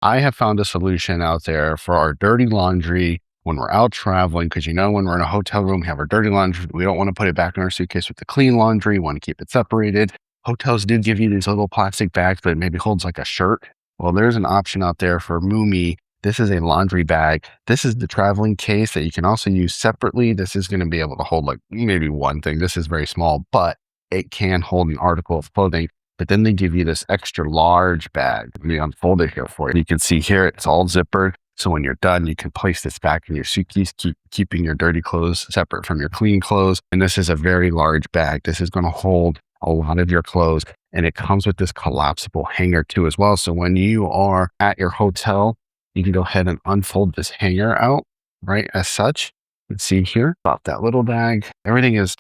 I have found a solution out there for our dirty laundry when we're out traveling, because when we're in a hotel room, we have our dirty laundry. We don't want to put it back in our suitcase with the clean laundry. We want to keep it separated. Hotels do give you these little plastic bags, but it maybe holds like a shirt. Well, there's an option out there for MUMI. This is a laundry bag. This is the traveling case that you can also use separately. This is going to be able to hold like maybe one thing. This is very small, but it can hold an article of clothing. But then they give you this extra large bag. Let me unfold it here for you. You can see here, it's all zippered. So when you're done, you can place this back in your suitcase, keeping your dirty clothes separate from your clean clothes. And this is a very large bag. This is going to hold a lot of your clothes. And it comes with this collapsible hanger too as well. So when you are at your hotel, you can go ahead and unfold this hanger out, right? As such, you can see here about that little bag. Everything is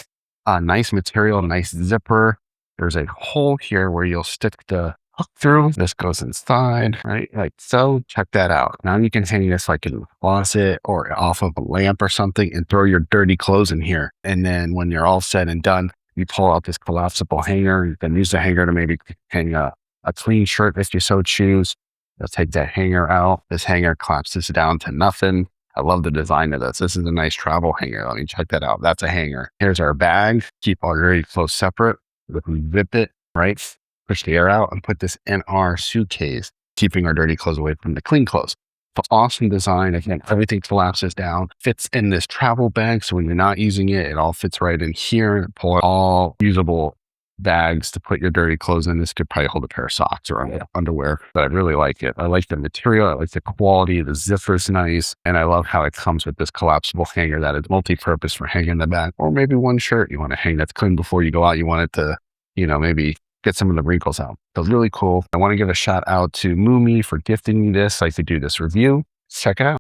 nice material, nice zipper. There's a hole here where you'll stick the hook through. This goes inside, right? Like so. Check that out. Now you can hang this like in a closet or off of a lamp or something and throw your dirty clothes in here. And then when you're all said and done, you pull out this collapsible hanger. You can use the hanger to maybe hang a clean shirt if you so choose. You'll take that hanger out. This hanger collapses down to nothing. I love the design of this. This is a nice travel hanger. Let me check that out. That's a hanger. Here's our bag. Keep our dirty clothes separate. We zip it, right? Push the air out and put this in our suitcase, keeping our dirty clothes away from the clean clothes. But awesome design. Again, everything collapses down, fits in this travel bag. So when you're not using it, it all fits right in here. Pull out all usable bags to put your dirty clothes in. This could probably hold a pair of socks or underwear, but I really like it. I like the material. I like the quality. The zipper's nice. And I love how it comes with this collapsible hanger that is multi-purpose for hanging the bag, or maybe one shirt you want to hang that's clean before you go out. You want it to, maybe get some of the wrinkles out. So really cool. I want to give a shout out to MUMI for gifting me this. I could do this review. Check it out.